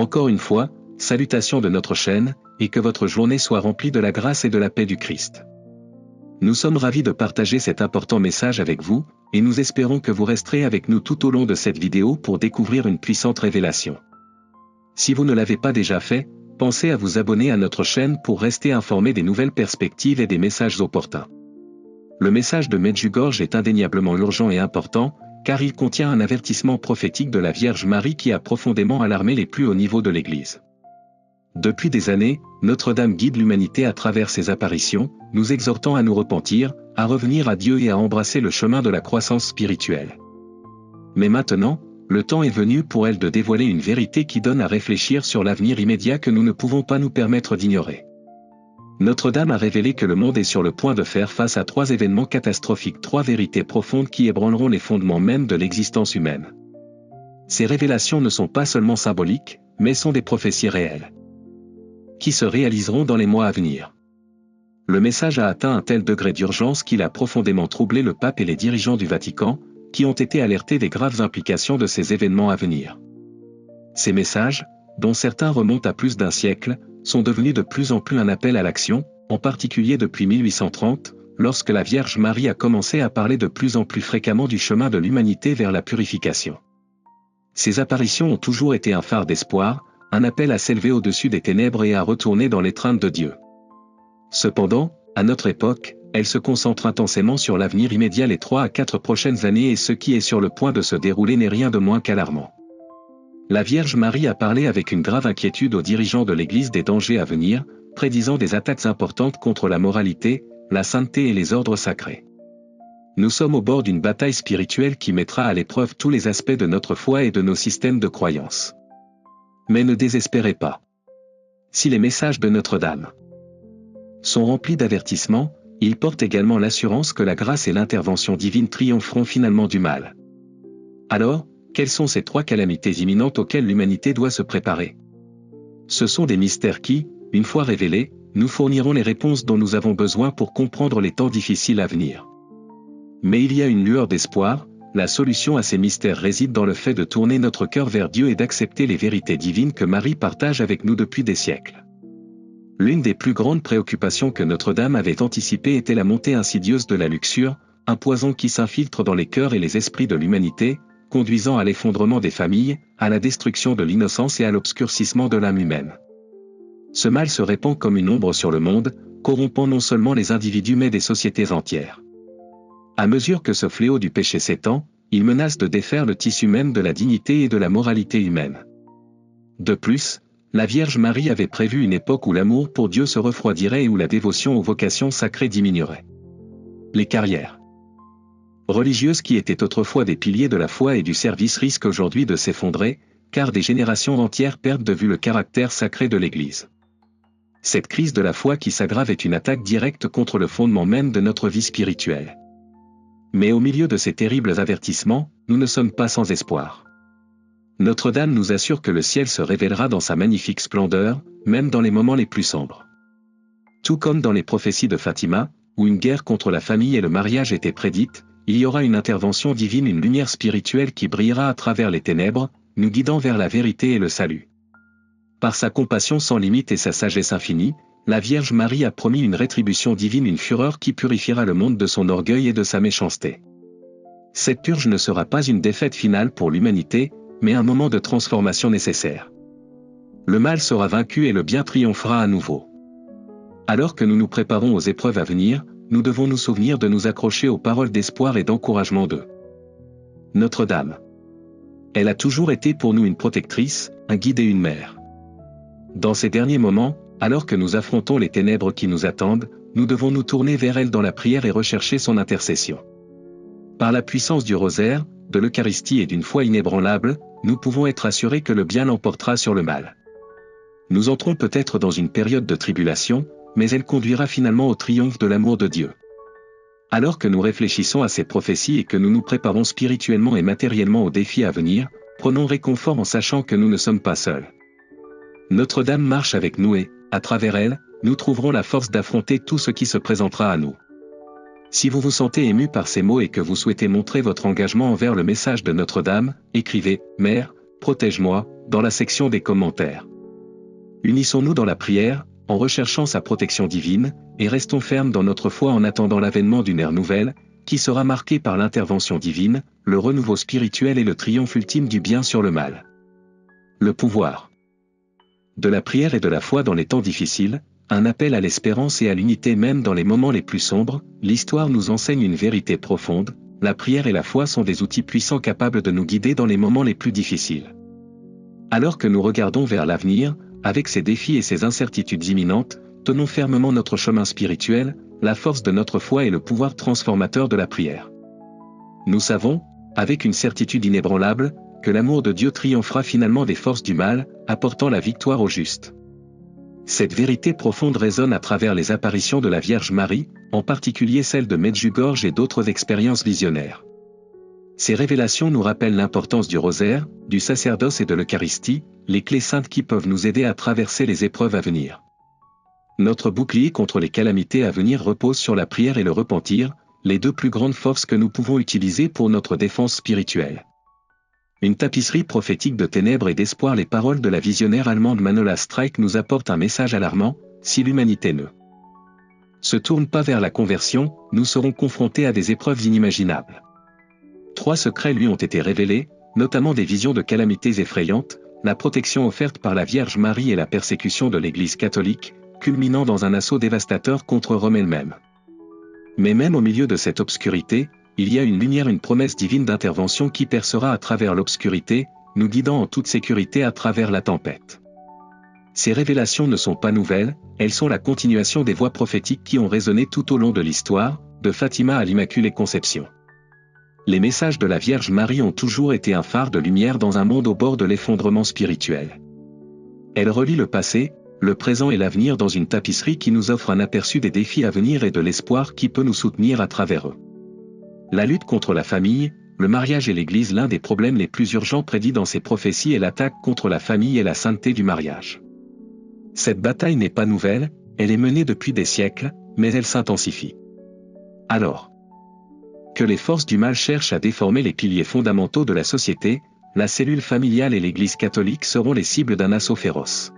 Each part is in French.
Encore une fois, salutations de notre chaîne, et que votre journée soit remplie de la grâce et de la paix du Christ. Nous sommes ravis de partager cet important message avec vous, et nous espérons que vous resterez avec nous tout au long de cette vidéo pour découvrir une puissante révélation. Si vous ne l'avez pas déjà fait, pensez à vous abonner à notre chaîne pour rester informé des nouvelles perspectives et des messages opportuns. Le message de Medjugorje est indéniablement urgent et important, car il contient un avertissement prophétique de la Vierge Marie qui a profondément alarmé les plus hauts niveaux de l'Église. Depuis des années, Notre-Dame guide l'humanité à travers ses apparitions, nous exhortant à nous repentir, à revenir à Dieu et à embrasser le chemin de la croissance spirituelle. Mais maintenant, le temps est venu pour elle de dévoiler une vérité qui donne à réfléchir sur l'avenir immédiat que nous ne pouvons pas nous permettre d'ignorer. Notre-Dame a révélé que le monde est sur le point de faire face à 3 événements catastrophiques, 3 vérités profondes qui ébranleront les fondements même de l'existence humaine. Ces révélations ne sont pas seulement symboliques, mais sont des prophéties réelles, qui se réaliseront dans les mois à venir. Le message a atteint un tel degré d'urgence qu'il a profondément troublé le pape et les dirigeants du Vatican, qui ont été alertés des graves implications de ces événements à venir. Ces messages, dont certains remontent à plus d'un siècle, sont devenus de plus en plus un appel à l'action, en particulier depuis 1830, lorsque la Vierge Marie a commencé à parler de plus en plus fréquemment du chemin de l'humanité vers la purification. Ces apparitions ont toujours été un phare d'espoir, un appel à s'élever au-dessus des ténèbres et à retourner dans l'étreinte de Dieu. Cependant, à notre époque, elles se concentrent intensément sur l'avenir immédiat, les 3 à 4 prochaines années, et ce qui est sur le point de se dérouler n'est rien de moins qu'alarmant. La Vierge Marie a parlé avec une grave inquiétude aux dirigeants de l'Église des dangers à venir, prédisant des attaques importantes contre la moralité, la sainteté et les ordres sacrés. Nous sommes au bord d'une bataille spirituelle qui mettra à l'épreuve tous les aspects de notre foi et de nos systèmes de croyance. Mais ne désespérez pas. Si les messages de Notre-Dame sont remplis d'avertissements, ils portent également l'assurance que la grâce et l'intervention divine triompheront finalement du mal. Alors, quelles sont ces 3 calamités imminentes auxquelles l'humanité doit se préparer? Ce sont des mystères qui, une fois révélés, nous fourniront les réponses dont nous avons besoin pour comprendre les temps difficiles à venir. Mais il y a une lueur d'espoir, la solution à ces mystères réside dans le fait de tourner notre cœur vers Dieu et d'accepter les vérités divines que Marie partage avec nous depuis des siècles. L'une des plus grandes préoccupations que Notre-Dame avait anticipées était la montée insidieuse de la luxure, un poison qui s'infiltre dans les cœurs et les esprits de l'humanité, conduisant à l'effondrement des familles, à la destruction de l'innocence et à l'obscurcissement de l'âme humaine. Ce mal se répand comme une ombre sur le monde, corrompant non seulement les individus mais des sociétés entières. À mesure que ce fléau du péché s'étend, il menace de défaire le tissu même de la dignité et de la moralité humaine. De plus, la Vierge Marie avait prévu une époque où l'amour pour Dieu se refroidirait et où la dévotion aux vocations sacrées diminuerait. Les carrières religieuses qui étaient autrefois des piliers de la foi et du service risquent aujourd'hui de s'effondrer, car des générations entières perdent de vue le caractère sacré de l'Église. Cette crise de la foi qui s'aggrave est une attaque directe contre le fondement même de notre vie spirituelle. Mais au milieu de ces terribles avertissements, nous ne sommes pas sans espoir. Notre-Dame nous assure que le ciel se révélera dans sa magnifique splendeur, même dans les moments les plus sombres. Tout comme dans les prophéties de Fatima, où une guerre contre la famille et le mariage était prédite, il y aura une intervention divine, une lumière spirituelle qui brillera à travers les ténèbres, nous guidant vers la vérité et le salut. Par sa compassion sans limite et sa sagesse infinie, la Vierge Marie a promis une rétribution divine, une fureur qui purifiera le monde de son orgueil et de sa méchanceté. Cette purge ne sera pas une défaite finale pour l'humanité, mais un moment de transformation nécessaire. Le mal sera vaincu et le bien triomphera à nouveau. Alors que nous nous préparons aux épreuves à venir, nous devons nous souvenir de nous accrocher aux paroles d'espoir et d'encouragement de Notre-Dame. Elle a toujours été pour nous une protectrice, un guide et une mère. Dans ces derniers moments, alors que nous affrontons les ténèbres qui nous attendent, nous devons nous tourner vers elle dans la prière et rechercher son intercession. Par la puissance du rosaire, de l'Eucharistie et d'une foi inébranlable, nous pouvons être assurés que le bien l'emportera sur le mal. Nous entrons peut-être dans une période de tribulation, mais elle conduira finalement au triomphe de l'amour de Dieu. Alors que nous réfléchissons à ces prophéties et que nous nous préparons spirituellement et matériellement aux défis à venir, prenons réconfort en sachant que nous ne sommes pas seuls. Notre-Dame marche avec nous et, à travers elle, nous trouverons la force d'affronter tout ce qui se présentera à nous. Si vous vous sentez ému par ces mots et que vous souhaitez montrer votre engagement envers le message de Notre-Dame, écrivez « Mère, protège-moi, dans la section des commentaires. Unissons-nous dans la prière, en recherchant sa protection divine, et restons fermes dans notre foi en attendant l'avènement d'une ère nouvelle, qui sera marquée par l'intervention divine, le renouveau spirituel et le triomphe ultime du bien sur le mal. Le pouvoir de la prière et de la foi dans les temps difficiles, un appel à l'espérance et à l'unité même dans les moments les plus sombres, l'histoire nous enseigne une vérité profonde, la prière et la foi sont des outils puissants capables de nous guider dans les moments les plus difficiles. Alors que nous regardons vers l'avenir, avec ses défis et ses incertitudes imminentes, tenons fermement notre chemin spirituel, la force de notre foi et le pouvoir transformateur de la prière. Nous savons, avec une certitude inébranlable, que l'amour de Dieu triomphera finalement des forces du mal, apportant la victoire aux justes. Cette vérité profonde résonne à travers les apparitions de la Vierge Marie, en particulier celle de Medjugorje et d'autres expériences visionnaires. Ces révélations nous rappellent l'importance du rosaire, du sacerdoce et de l'Eucharistie, les clés saintes qui peuvent nous aider à traverser les épreuves à venir. Notre bouclier contre les calamités à venir repose sur la prière et le repentir, les deux plus grandes forces que nous pouvons utiliser pour notre défense spirituelle. Une tapisserie prophétique de ténèbres et d'espoir. Les paroles de la visionnaire allemande Manola Streik nous apportent un message alarmant: si l'humanité ne se tourne pas vers la conversion, nous serons confrontés à des épreuves inimaginables. 3 secrets lui ont été révélés, notamment des visions de calamités effrayantes, la protection offerte par la Vierge Marie et la persécution de l'Église catholique, culminant dans un assaut dévastateur contre Rome elle-même. Mais même au milieu de cette obscurité, il y a une lumière, une promesse divine d'intervention qui percera à travers l'obscurité, nous guidant en toute sécurité à travers la tempête. Ces révélations ne sont pas nouvelles, elles sont la continuation des voix prophétiques qui ont résonné tout au long de l'histoire, de Fatima à l'Immaculée Conception. Les messages de la Vierge Marie ont toujours été un phare de lumière dans un monde au bord de l'effondrement spirituel. Elle relie le passé, le présent et l'avenir dans une tapisserie qui nous offre un aperçu des défis à venir et de l'espoir qui peut nous soutenir à travers eux. La lutte contre la famille, le mariage et l'Église. L'un des problèmes les plus urgents prédits dans ces prophéties est l'attaque contre la famille et la sainteté du mariage. Cette bataille n'est pas nouvelle, elle est menée depuis des siècles, mais elle s'intensifie. Alors que les forces du mal cherchent à déformer les piliers fondamentaux de la société, la cellule familiale et l'Église catholique seront les cibles d'un assaut féroce.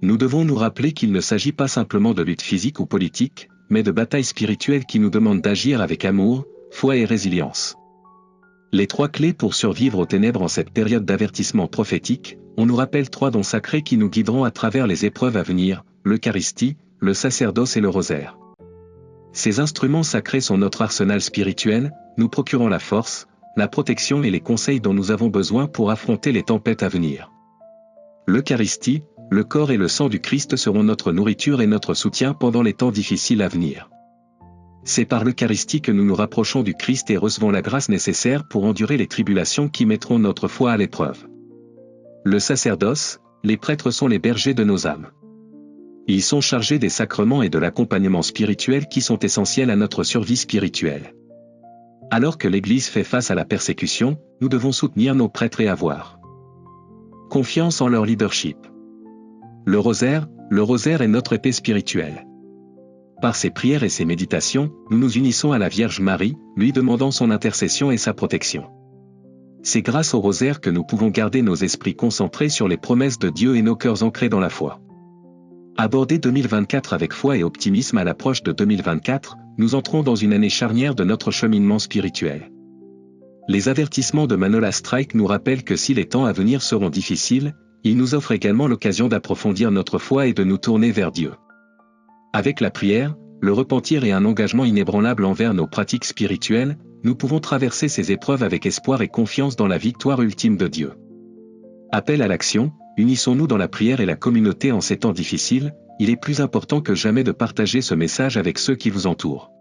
Nous devons nous rappeler qu'il ne s'agit pas simplement de lutte physique ou politique, mais de bataille spirituelle qui nous demande d'agir avec amour, foi et résilience. Les 3 clés pour survivre aux ténèbres en cette période d'avertissement prophétique, on nous rappelle 3 dons sacrés qui nous guideront à travers les épreuves à venir: l'Eucharistie, le sacerdoce et le rosaire. Ces instruments sacrés sont notre arsenal spirituel, nous procurant la force, la protection et les conseils dont nous avons besoin pour affronter les tempêtes à venir. L'Eucharistie, le corps et le sang du Christ seront notre nourriture et notre soutien pendant les temps difficiles à venir. C'est par l'Eucharistie que nous nous rapprochons du Christ et recevons la grâce nécessaire pour endurer les tribulations qui mettront notre foi à l'épreuve. Le sacerdoce, les prêtres sont les bergers de nos âmes. Ils sont chargés des sacrements et de l'accompagnement spirituel qui sont essentiels à notre survie spirituelle. Alors que l'Église fait face à la persécution, nous devons soutenir nos prêtres et avoir confiance en leur leadership. Le rosaire est notre épée spirituelle. Par ses prières et ses méditations, nous nous unissons à la Vierge Marie, lui demandant son intercession et sa protection. C'est grâce au rosaire que nous pouvons garder nos esprits concentrés sur les promesses de Dieu et nos cœurs ancrés dans la foi. Aborder 2024 avec foi et optimisme à l'approche de 2024, nous entrons dans une année charnière de notre cheminement spirituel. Les avertissements de Manola Streik nous rappellent que si les temps à venir seront difficiles, ils nous offrent également l'occasion d'approfondir notre foi et de nous tourner vers Dieu. Avec la prière, le repentir et un engagement inébranlable envers nos pratiques spirituelles, nous pouvons traverser ces épreuves avec espoir et confiance dans la victoire ultime de Dieu. Appel à l'action, unissons-nous dans la prière et la communauté en ces temps difficiles, il est plus important que jamais de partager ce message avec ceux qui vous entourent.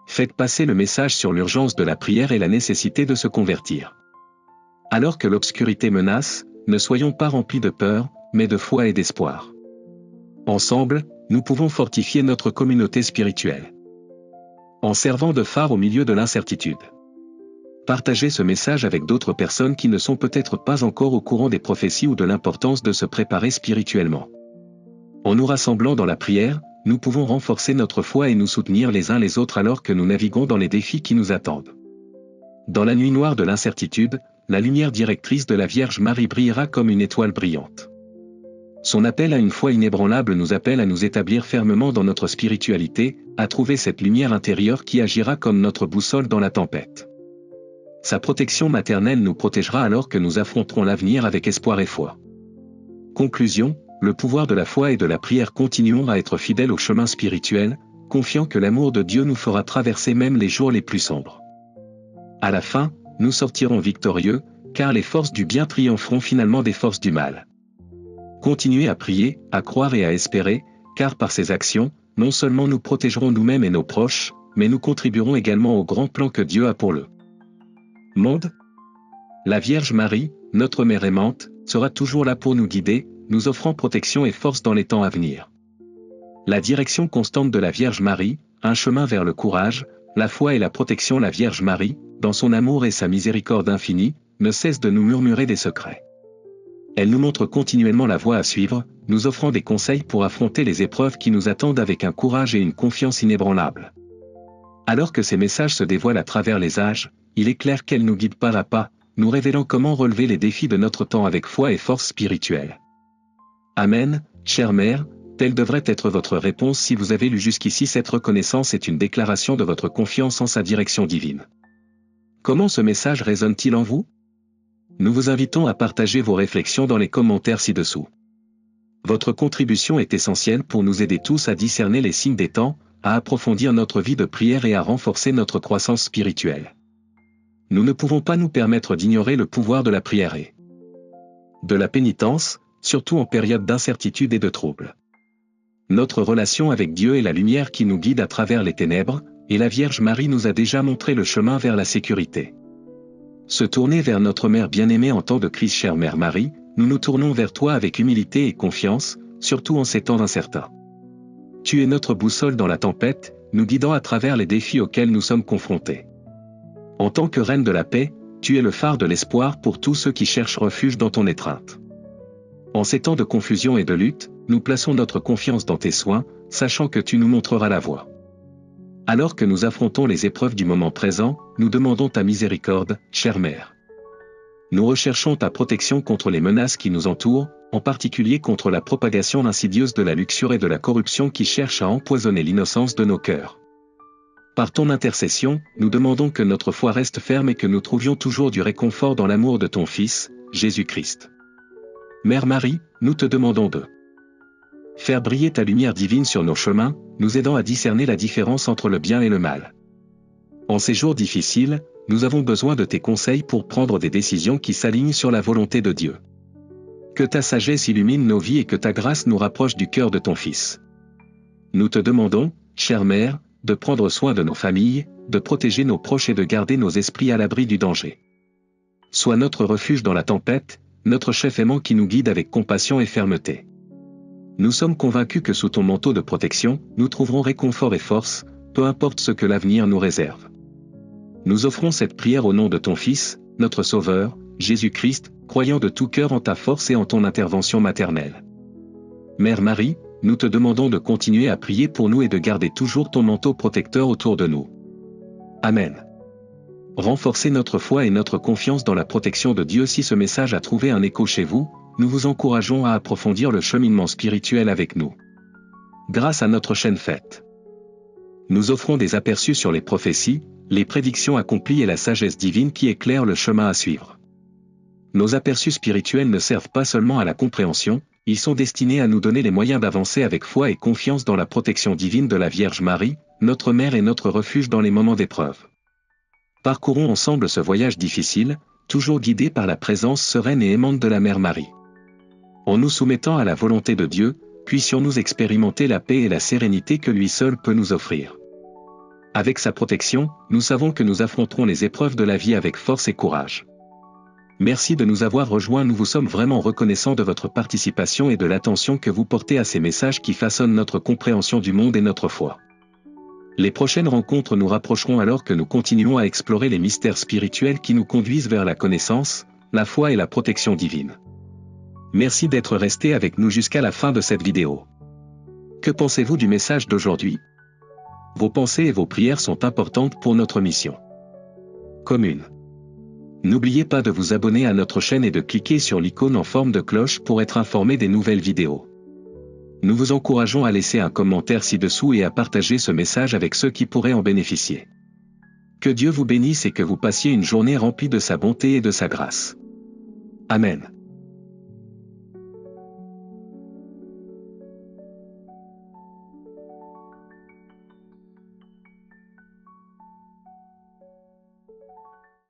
Faites passer le message sur l'urgence de la prière et la nécessité de se convertir. Alors que l'obscurité menace, ne soyons pas remplis de peur, mais de foi et d'espoir. Ensemble, nous pouvons fortifier notre communauté spirituelle. En servant de phare au milieu de l'incertitude. Partagez ce message avec d'autres personnes qui ne sont peut-être pas encore au courant des prophéties ou de l'importance de se préparer spirituellement. En nous rassemblant dans la prière, nous pouvons renforcer notre foi et nous soutenir les uns les autres alors que nous naviguons dans les défis qui nous attendent. Dans la nuit noire de l'incertitude, la lumière directrice de la Vierge Marie brillera comme une étoile brillante. Son appel à une foi inébranlable nous appelle à nous établir fermement dans notre spiritualité, à trouver cette lumière intérieure qui agira comme notre boussole dans la tempête. Sa protection maternelle nous protégera alors que nous affronterons l'avenir avec espoir et foi. Conclusion, le pouvoir de la foi et de la prière. Continuons à être fidèles au chemin spirituel, confiant que l'amour de Dieu nous fera traverser même les jours les plus sombres. À la fin, nous sortirons victorieux, car les forces du bien triompheront finalement des forces du mal. Continuez à prier, à croire et à espérer, car par ces actions, non seulement nous protégerons nous-mêmes et nos proches, mais nous contribuerons également au grand plan que Dieu a pour le monde. La Vierge Marie, notre mère aimante, sera toujours là pour nous guider, nous offrant protection et force dans les temps à venir. La direction constante de la Vierge Marie, un chemin vers le courage, la foi et la protection. La Vierge Marie, dans son amour et sa miséricorde infinie, ne cesse de nous murmurer des secrets. Elle nous montre continuellement la voie à suivre, nous offrant des conseils pour affronter les épreuves qui nous attendent avec un courage et une confiance inébranlables. Alors que ces messages se dévoilent à travers les âges, il est clair qu'elle nous guide pas à pas, nous révélant comment relever les défis de notre temps avec foi et force spirituelle. Amen, chère mère, telle devrait être votre réponse si vous avez lu jusqu'ici. Cette reconnaissance est une déclaration de votre confiance en sa direction divine. Comment ce message résonne-t-il en vous? Nous vous invitons à partager vos réflexions dans les commentaires ci-dessous. Votre contribution est essentielle pour nous aider tous à discerner les signes des temps, à approfondir notre vie de prière et à renforcer notre croissance spirituelle. Nous ne pouvons pas nous permettre d'ignorer le pouvoir de la prière et de la pénitence, surtout en période d'incertitude et de trouble. Notre relation avec Dieu est la lumière qui nous guide à travers les ténèbres, et la Vierge Marie nous a déjà montré le chemin vers la sécurité. Se tourner vers notre Mère bien-aimée en temps de crise. Chère Mère Marie, nous nous tournons vers toi avec humilité et confiance, surtout en ces temps incertains. Tu es notre boussole dans la tempête, nous guidant à travers les défis auxquels nous sommes confrontés. En tant que Reine de la paix, tu es le phare de l'espoir pour tous ceux qui cherchent refuge dans ton étreinte. En ces temps de confusion et de lutte, nous plaçons notre confiance dans tes soins, sachant que tu nous montreras la voie. Alors que nous affrontons les épreuves du moment présent, nous demandons ta miséricorde, chère Mère. Nous recherchons ta protection contre les menaces qui nous entourent, en particulier contre la propagation insidieuse de la luxure et de la corruption qui cherchent à empoisonner l'innocence de nos cœurs. Par ton intercession, nous demandons que notre foi reste ferme et que nous trouvions toujours du réconfort dans l'amour de ton Fils, Jésus-Christ. Mère Marie, nous te demandons de faire briller ta lumière divine sur nos chemins, nous aidant à discerner la différence entre le bien et le mal. En ces jours difficiles, nous avons besoin de tes conseils pour prendre des décisions qui s'alignent sur la volonté de Dieu. Que ta sagesse illumine nos vies et que ta grâce nous rapproche du cœur de ton Fils. Nous te demandons, chère Mère, de prendre soin de nos familles, de protéger nos proches et de garder nos esprits à l'abri du danger. Sois notre refuge dans la tempête, notre chef aimant qui nous guide avec compassion et fermeté. Nous sommes convaincus que sous ton manteau de protection, nous trouverons réconfort et force, peu importe ce que l'avenir nous réserve. Nous offrons cette prière au nom de ton Fils, notre Sauveur, Jésus-Christ, croyant de tout cœur en ta force et en ton intervention maternelle. Mère Marie, nous te demandons de continuer à prier pour nous et de garder toujours ton manteau protecteur autour de nous. Amen. Renforcez notre foi et notre confiance dans la protection de Dieu. Si ce message a trouvé un écho chez vous, nous vous encourageons à approfondir le cheminement spirituel avec nous. Grâce à notre chaîne Faith, nous offrons des aperçus sur les prophéties, les prédictions accomplies et la sagesse divine qui éclaire le chemin à suivre. Nos aperçus spirituels ne servent pas seulement à la compréhension, ils sont destinés à nous donner les moyens d'avancer avec foi et confiance dans la protection divine de la Vierge Marie, notre Mère et notre refuge dans les moments d'épreuve. Parcourons ensemble ce voyage difficile, toujours guidé par la présence sereine et aimante de la Mère Marie. En nous soumettant à la volonté de Dieu, puissions-nous expérimenter la paix et la sérénité que lui seul peut nous offrir. Avec sa protection, nous savons que nous affronterons les épreuves de la vie avec force et courage. Merci de nous avoir rejoints. Nous vous sommes vraiment reconnaissants de votre participation et de l'attention que vous portez à ces messages qui façonnent notre compréhension du monde et notre foi. Les prochaines rencontres nous rapprocheront alors que nous continuons à explorer les mystères spirituels qui nous conduisent vers la connaissance, la foi et la protection divine. Merci d'être resté avec nous jusqu'à la fin de cette vidéo. Que pensez-vous du message d'aujourd'hui? Vos pensées et vos prières sont importantes pour notre mission commune. N'oubliez pas de vous abonner à notre chaîne et de cliquer sur l'icône en forme de cloche pour être informé des nouvelles vidéos. Nous vous encourageons à laisser un commentaire ci-dessous et à partager ce message avec ceux qui pourraient en bénéficier. Que Dieu vous bénisse et que vous passiez une journée remplie de sa bonté et de sa grâce. Amen.